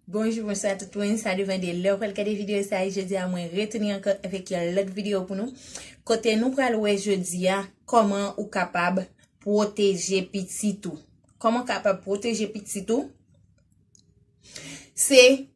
Bonjour, bonsoir à tout le monde. Ça devient de l'heure pour regarder vidéo ça. Je dis à moi retenir encore avec une autre vidéo pour nous. Côté nous pral ouais jeudi a comment ou capable protéger petit tout. Comment capable protéger petit tout? C'est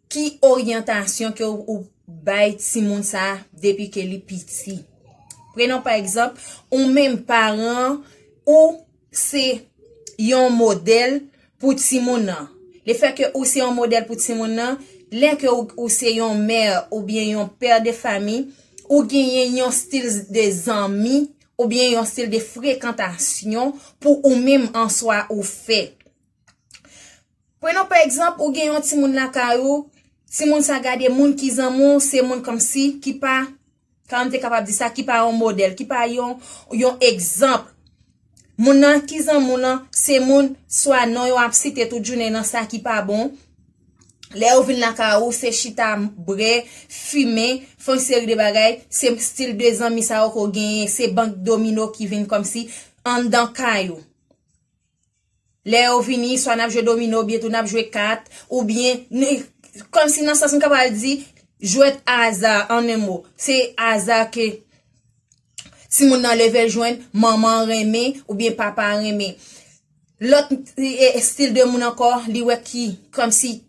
qui orientation que ou bay ti moun ça depuis que li petit. Prenons par exemple, ou même parent ou c'est yon modèle pour ti moun nan. Le fait que ou c'est un modèle pour ti moun nan, l'un que ou c'est yon mère ou bien yon père de famille, ou gen yon style de amis ou bien yon style de fréquentation pour ou même en soi ou fait. Prenons par exemple, ou gen yon ti moun la kayou, ti moun sa gade moun ki zanmou, c'est moun comme si qui pas quand t'es capable de dire ça qui pas un modèle, qui pas yon exemple. Moun nan ki zan moun nan, c'est moun soit non yo ap cité toute journée nan ça qui pas bon. Les ou vin la ka ou c'est chita bre, fumer, font série de bagay, c'est style de amis ça ko gagné, c'est banque domino qui vient comme si en dans kayou. Les ou vini soit n'a jouer domino, bientôt n'a jouer 4 ou bien comme si dans sens capable dit jouer hasard en un mot. C'est hasard que si moun nan level joindre maman remé ou bien papa remé. L'autre style de moun encore li wè ki comme si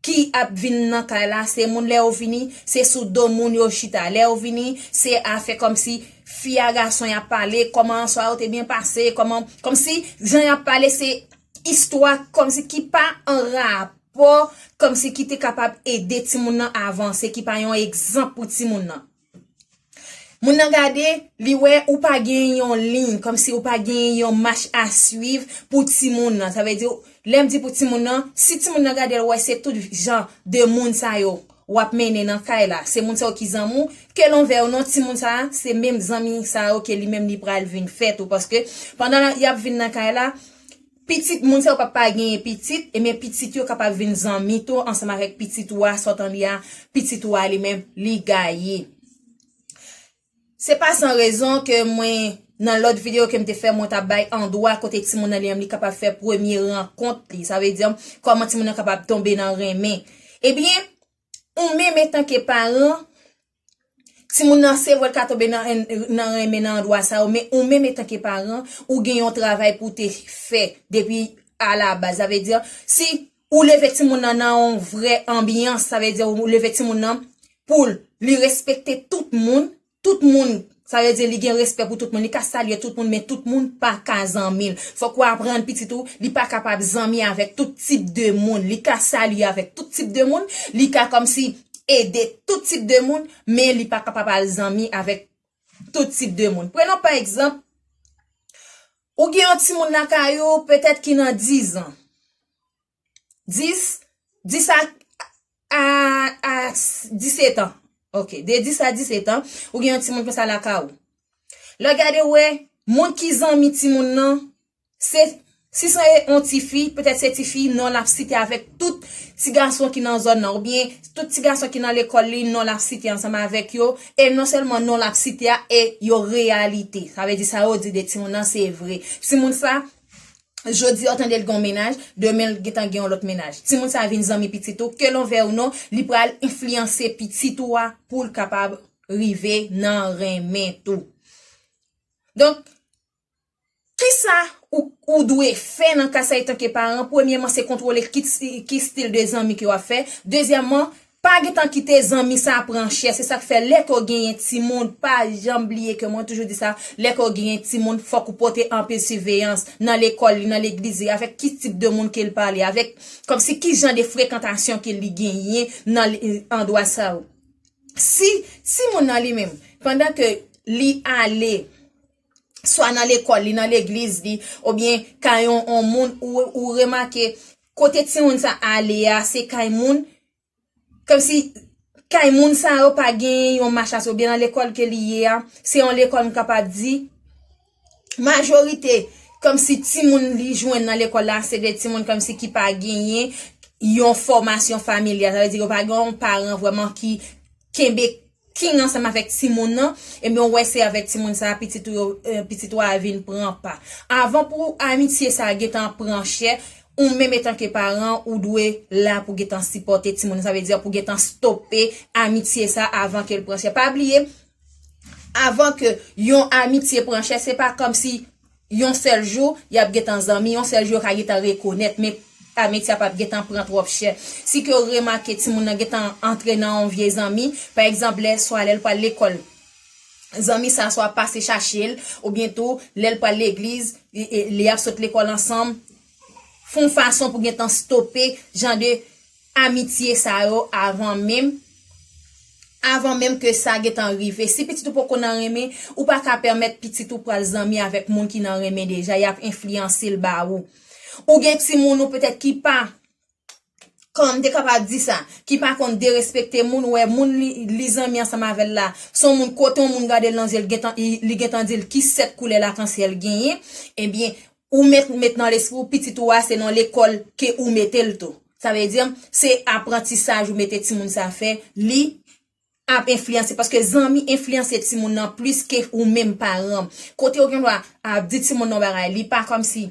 qui ap vin nan ka la c'est moun le ou vini c'est sous do moun yo chita le ou vini c'est a fait comme si fille à garçon y a parlé comment soit t'es bien passé comment comme si j'en a parlé c'est histoire comme si qui pas en rapport comme si qui était capable aider ti moun nan avancer qui pas un exemple pour ti moun nan. Moun nan gade li wè ou pa gen yon ligne comme si ou pa gen yon marche à suivre pour ti moun nan. Ça veut dire l'aime dit pour ti moun nan, si ti moun nan gade wè c'est tout genre de moun sa yo ou ap mene nan kay la. C'est moun sa yo ki zanmou, que l'on veut non ti moun sa, c'est même zanmi sa yo que li même li pral vinn fête ou parce que pendant y ap vinn nan kay la petit moun sa yo pa gen petit et mais petit yo capable vinn zanmi to ensemble avec petit ou sortant li a petit ou li même li gaye. C'est pas sans raison que moi dans l'autre vidéo que m'te fait mon tabay en droit côté ti moun nan li capable faire première rencontre li, ça veut dire comment ti moun capable tomber dans remè. Eh bien, ou même étant que parent ti moun nan c'est vrai ka tomber dans remè dans droit ça mais ou même étant que parent ou gen yon travail pour te faire depuis à la base, ça veut dire si ou lever ti moun nan en vraie ambiance, ça veut dire ou lever ti moun nan pour lui respecter tout le monde. Tout le monde, ça veut dire li gen respect pour tout le monde, li ka saluer tout le monde mais tout le monde pas ka zanmil. Faut quoi apprendre petit tout, li pas capable zanmi avec tout type de monde, li ka saluer avec tout type de monde, li ka comme si aider tout type de monde mais li pas capable zanmi avec tout type de monde. Prenons par exemple ou gen un petit monde la kayo peut-être qui nan 10 ans. 10 à 17 ans. OK, de 10 à 17 ans, ou gen un ti moun comme ça la ka ou. Le gade ouais, moun ki zanmi ti moun nan, c'est si c'est un ti fille, peut-être c'est ti fille non la cité avec tout ti garçon qui dans zone nan ou bien tout ti garçon qui dans l'école li non la cité ensemble avec yo et non seulement non la cité et yo réalité. Ça veut dire ça ou dit de ti moun nan c'est vrai. Si moun ça jodi attendez le gon ménage, demain getan gen l'autre ménage. Si moun sa vinn zanmi petit tout, que l'on veut ou non, li pral influencer petit tout pour le capable river nan remè tout. Donc qui ça ou doit faire dans cas ça étant que parent, premièrement c'est contrôler qui style de zanmi que a fait, deuxièmement pas getan quitter zanmi ça prend cher, c'est ça que fait les ko gen ti monde pas jamais oublier que moi toujours dit ça, les ko gen ti monde faut qu'on porter en surveillance dans l'école, dans l'église avec qui type de monde qu'il parle avec comme si qui genre de fréquentation qu'il li gagné dans endroit ça. Si mon nan li même pendant que li aller soit dans l'école, dans l'église li ou bien quand on monde ou remarquer côté ti moun ça aller c'est quand moun comme si kay moun sa yo pa gen yon machin ou bien dans l'école que lié c'est en l'école capable dit majorité comme si ti moun li joine dans l'école là c'est des ti moun comme si qui pa gagné yon formation familiale, ça veut dire pas gon parent vraiment qui kembe king ensemble avec ti moun nan et bien ouais c'est avec ti moun ça petit ou vinn prend pas avant pour amitié ça getan prend cher ou même étant que parent, ou doué là pour getan supporter ti moun, ça veut dire pour getan stopper amitié ça avant qu'elle prenne. Pas oublier, avant que yon amitié prenne, c'est pas comme si yon seul jour, y a getan zami, yon seul jour ka getan reconnaître, mais amitié pas getan prend trop cher. Si que remarquer ti moun nan getan entraîner en vieux ami, par exemple, les soit elle pour l'école. Zami ça soit passé chercher ou bientôt l'elle pour l'église, les a saute l'école ensemble. Font façon pour getan stopper genre de amitié ça yo avant même que ça get arrivé. Si petit ou pour qu'on en remet ou pas qu'à permettre petit ou pour les amis avec moun qui n'en remet déjà, y a influencé le ba ou gen ti moun ou peut-être qui pas comme t'es capable de dire ça, qui pas contre dérespecter moun, ouais, moun li amis ensemble avec là, son moun côté moun garder l'anzel li getan dire qui cette couleur là quand c'est elle gagne, eh bien ou mettre maintenant l'esprit petit ou c'est dans l'école que ou mettez le tout. Ça veut dire c'est apprentissage ou mettez ti moun ça fait li a influencé parce que zami influencer ti moun nan plus que ou même parent. Côté ou gen doit a dit ti moun nan bagay li pas comme si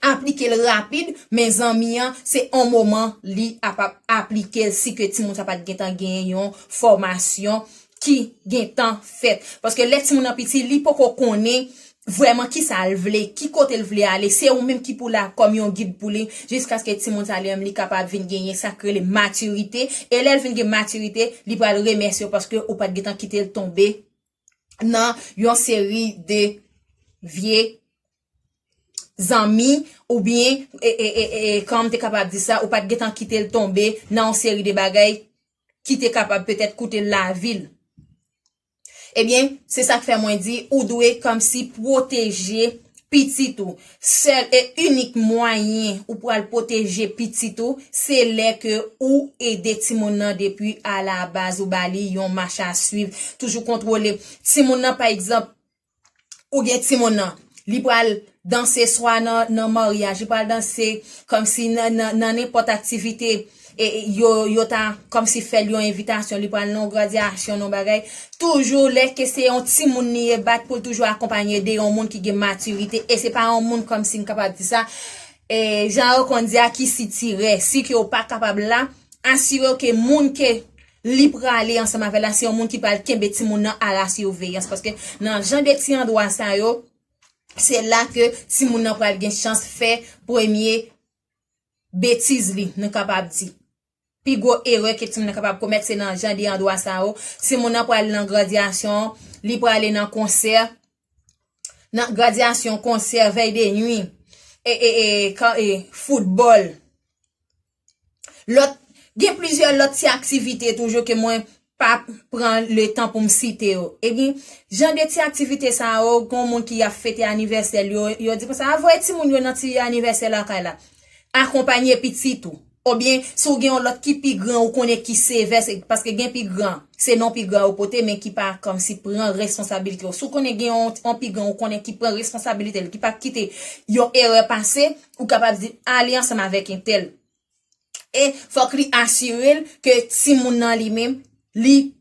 appliquer le rapide mais amis c'est un moment li appliquer si que ti moun ça pas gen yon formation qui gen temps fait parce que les ti moun nan petit li pas ko connaît vraiment qui ça le vle qui côté le vle aller c'est ou même qui pour la comme un guide pour lui jusqu'à ce que ti moun ça li capable vinn gagner ça crée les maturité et elle vinn gagner maturité li va le remercier parce que ou pas de temps quitter le tomber dans une série de vieux amis ou bien comme t'es capable de dire ça ou pas de temps quitter le tomber dans une série de bagailles qui t'es capable peut-être coûter la ville. Eh bien, c'est ça que fait moi dire ou doit comme si protéger petit tout. Seul et unique moyen ou pour le protéger petit tout, c'est les que ou aider ti moun nan depuis à la base ou bali yon marche à suivre, toujours contrôler. Ti moun nan par exemple ou gen ti moun nan li pral danser soit dans mariage, li pral danser comme si dans n'importe activité et yo ta comme si fait yon invitation li pral non graduation non bagay toujours les que c'est un petit moun ni bat pour toujours accompagner de yon moun qui gen maturité et c'est pas un moun comme si capable de ça et genre qu'on dit à qui si tirer si que ou pas capable là assurer que moun que li prale ensemble avec la c'est un moun qui parle kembe ti moun nan à la surveillance parce que dans genre de ti endroit ça yo c'est là que ti moun nan pral gen chance fait premier bêtise li nan capable di pi go erreur que ti moun capable commettre c'est dans genre de endroit ça yo si moun nan pral dans graduation li pral dans concert dans graduation concert veille de nuit et football l'autre gen plusieurs autres activités toujours que moi pas prendre le temps pour me citer et bien genre de activités ça gon monde qui a fêté anniversaire yo dit comme ça avoye ti moun yo nan ti anniversaire là accompagner petit tout ou bien sou gen l'autre qui pi grand ou connaît qui sévère parce que gen pi grand c'est non pi grand ou poté mais qui pas comme si prend responsabilité sou connaît gen on pi grand ou connaît qui prend responsabilité qui pas quitter yon erreur passée ou capable de aller ensemble avec un tel et faut qu'il assure que si moun nan li même li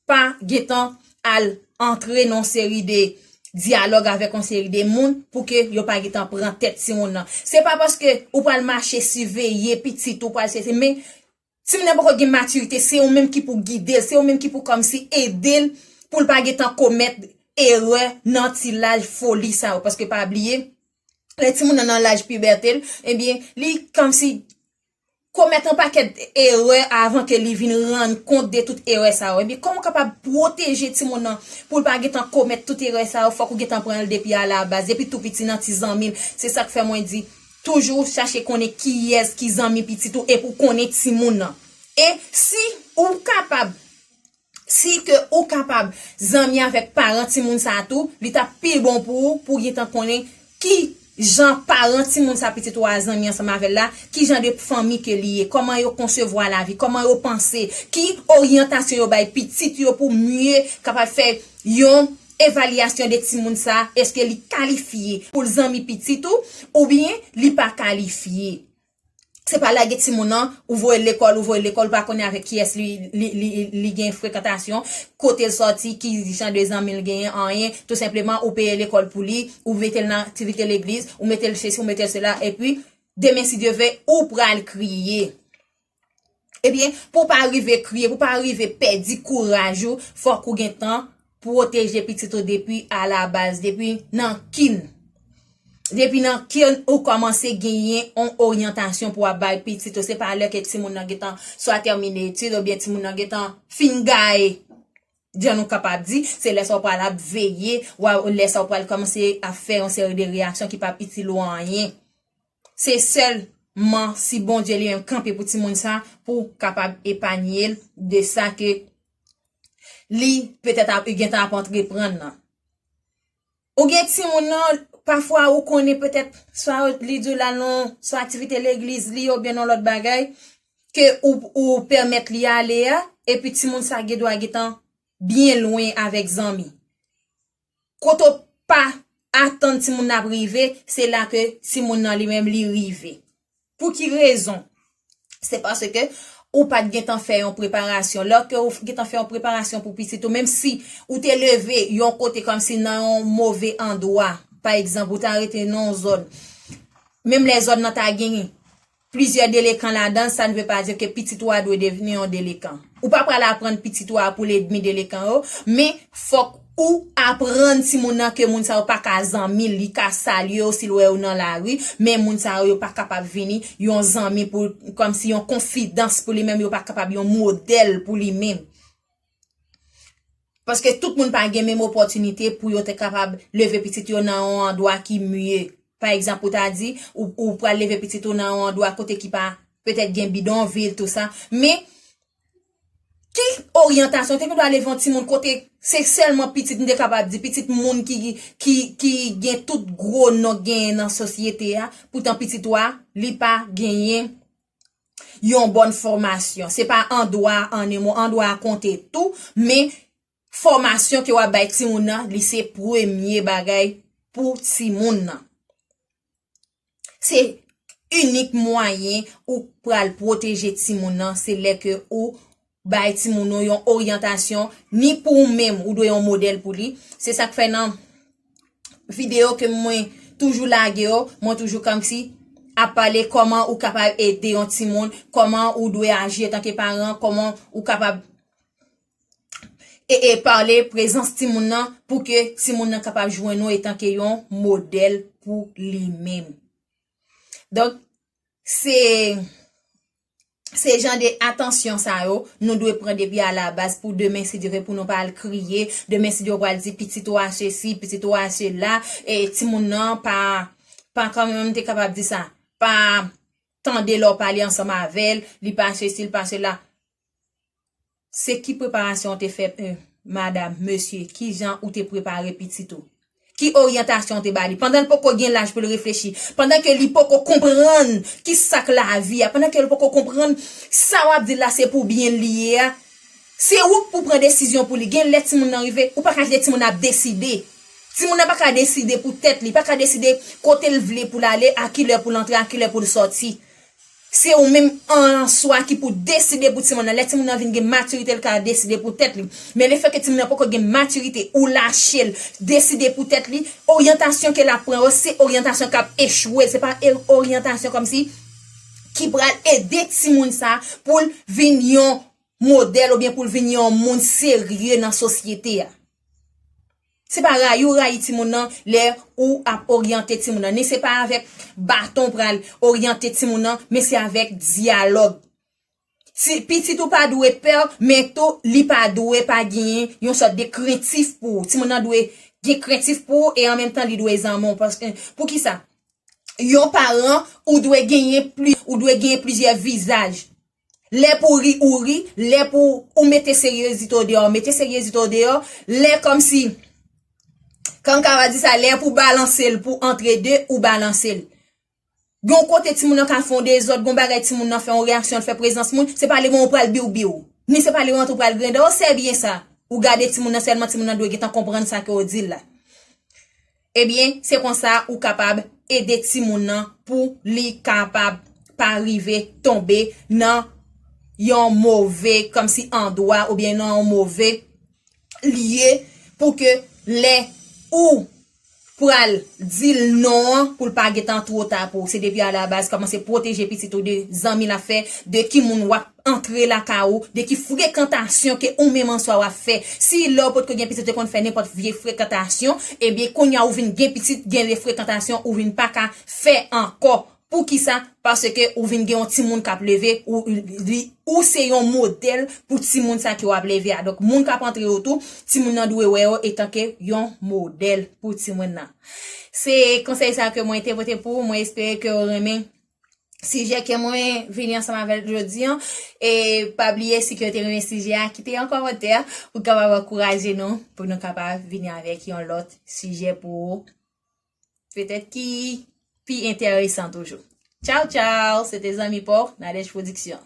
pas getan al entrer dans série de dialogue avec une série de monde pour que yo pas getan prend tête si moun nan c'est pas parce que ou pas le marcher surveiller petit ou pas c'est mais si moun pas gen maturité c'est ou même qui pour guider c'est ou même qui pour comme si aider pour pas getan commettre erreur dans ti l'âge folie ça parce que pas oublier les ti moun dans l'âge puberté eh bien li comme si commettre un paquet d'erreurs avant que li vienne rendre compte de toute erreur ça. Et bien comment capable protéger ti moun nan pour pas getan commettre toute erreur ça, faut qu'on getan prendre depuis à la base depuis tout petit dans ti zanmi. C'est ça que fait moi dit toujours chercher connaître qui est qui zanmi petit tout et pour connaître ti moun nan. Et si ou capable zanmi avec parent ti moun ça tout, li ta pile bon pour getan connaître qui Jean parent ti moun sa petit 3 ans ensemble avec là qui genre de famille que lié comment yo concevoir la vie comment yo penser qui orientation yo bay petit yo pour mieux capable faire yon évaluation de ti moun ça est-ce que li qualifié pour les amis petit ou bien li pas qualifié c'est pas la ti moun nan ouvre l'école pas connait avec qui est li gain fréquentation côté sorti qui gens de amis il gain rien tout simplement ou payer l'école pour lui ou mettre dans activité l'église ou mettre ceci ou mettre cela et puis demain si Dieu veut, ou pral crier. Eh bien, pour pas arriver crier, pour pas arriver perdre courage, faut qu'on ait temps protéger petit depuis à la base, depuis nan kin. Depuis nan kin ou commencer gagner en orientation pour abaye petit, c'est pas là que ti moun nan getan soit terminé étude ou bien ti moun nan getan fin gaye. Dieu nous capable dit, c'est laisse on pral veiller ou laisse on pral commencer à faire une série de réactions qui pas petit loin rien. C'est seulement si bon Dieu lui-même camper pour ti moun ça pour capable épargner de ça que li peut-être gen ta entreprendre. Ou gen ti moun nan parfois ou connaît peut-être soit li de la non soit activité l'église li ou bien non l'autre bagay que ou permettre li aller et puis ti moun ça ge doit getan bien loin avec zami. Quand on pas attendre ti moun arrivé, c'est là que ti moun nan lui-même li rive. Pour qui raison? C'est parce que ou pas de temps faire en préparation. Lorsque ou gen faire en préparation pour petit tout, même si ou t'es levé yon côté comme si dans un mauvais endroit, par exemple, ou t'arrêté non zone. Même les zones nan ta gagné plusieurs délinquants là-dedans, ça ne veut pas dire que petit toi doit devenir un délinquant. Ou pas pour apprendre petit toi pour les demi délinquants, mais faut ou apprendre si moun nan que moun sa pas ka zanmi li ka sali ou si loè ou nan la rue, mais moun sa yo pas capable venir yon zanmi pour comme si yon confidence pour lui même yo pas capable yon modèle pour lui même. Parce que tout moun pas gen même opportunité pour yo te capable lever petit yo nan un endroit qui mieux. Par exemple, t'as dit ou pour lever petit yo nan un endroit côté qui pas peut-être gen bidonville tout ça, mais qui orientation te doit aller vant ti moun côté c'est seulement petit nous capable dire petit moun qui gagne tout gros non gain dans société a pourtant petit toi li pas gagner yon bonne formation c'est pas en droit en droit compter tout mais formation que wa bay ti moun nan li c'est premier bagay pour ti moun nan c'est unique moyen ou pour protéger ti moun nan c'est là que ou bay ti moun nou yon orientation ni pour même ou doit yon modèle pour lui c'est ça que fait nan vidéo que moi toujours la yo moi toujours comme si à parler comment ou capable aider un ti moun comment ou doit agir en tant que parent comment ou capable et parler présence ti moun nan pour que ti moun nan capable joindre nous étant que yon modèle pour lui-même donc c'est genre de attention ça yo nous devons prendre depuis à la base pour demain si Dieu pour nous pas le crier demain si Dieu va dire petit toi ceci petit toi cela et ti moun nan pas quand même t'es capable de dire ça pas tendre leur parler ensemble avec li pas ceci li pas cela c'est qui préparation t'es fait madame monsieur qui gens ou t'es préparé petit tout qui orientation te bali pendant le poko gen l'âge pour le réfléchir pendant que li poko comprendre qui ça que la vie pendant que le poko comprendre ça va dire là c'est pour bien lier c'est ou pour prendre décision pour li gen let ti moun arrivé ou pas ka ti moun a décider ti moun a pas ka décider pour tête li pas ka décider côté le vle pour aller à qui l'heure pour l'entrer à qui l'heure pour le sortir c'est ou même en soi qui pour décider pour ti moun let ti moun vinn gen maturité le ka décider pour tête li mais le fait que ti moun pas gen maturité ou lâcher décider pour tête li orientation qu'elle apprend c'est orientation qui a échoué c'est pas orientation comme si qui pral aider ti moun ça pour venir modèle ou bien pour venir un monde sérieux dans société c'est pas rayou ray ti moun nan l'air ou a orienter ti moun nan c'est pas avec bâton pral orienter ti moun nan mais c'est avec dialogue si petit ou pas doué peur mais tout li pas doué pas gagner yon sorte de craintif pour ti moun nan doué gen craintif pour et en même temps li doué zanmon parce que pour qui ça yon parent ou doit gagner plusieurs visages les pour ri ou ri les pour ou mettre sérieuxité au dehors les comme si quand on va dire ça l'air pour balancer pour entre deux ou balancer gon côté ti moun nan font des autres gon bagay ti moun nan fait une réaction fait présence moun c'est pas les moun pral biou ni c'est pas les moun pral grande c'est bien ça ou garder ti moun nan seulement ti moun nan doit get comprendre ça que on dit là eh bien c'est comme ça ou capable aider ti moun nan pour li capable pas arriver tomber dans yon mauvais comme si endroit ou bien non mauvais lié pour que les ou pour al dire non pour pas getan trop tard pour c'est depuis à la base commencer protéger petit tout de amis la fait de qui moun wap entrer la cao de qui fréquentation que on même en soit fait si là pour que gen petit qu'on fait n'importe vieille fréquentation et bien qu'on y a ou vinn gen petit gen les fréquentation ou vinn pas ka fait encore pour qui ça parce que ou vinn gen un petit monde k'ap lever ou c'est un modèle pour petit monde ça qui ou ap lever donc monde k'ap entrer autour petit monde nan doué ouais étant que yon modèle pour petit monde nan c'est conseil ça que moi interprété pour moi espérer que remen sujet que moi venir ensemble avec aujourd'hui et pas oublier si que tu remen sujet quitter en commentaire pour capable encourager nous pour nous capable venir avec un autre sujet pour peut-être qui puis intéressant toujours. Ciao ciao, c'était Zami pour Nadège Production.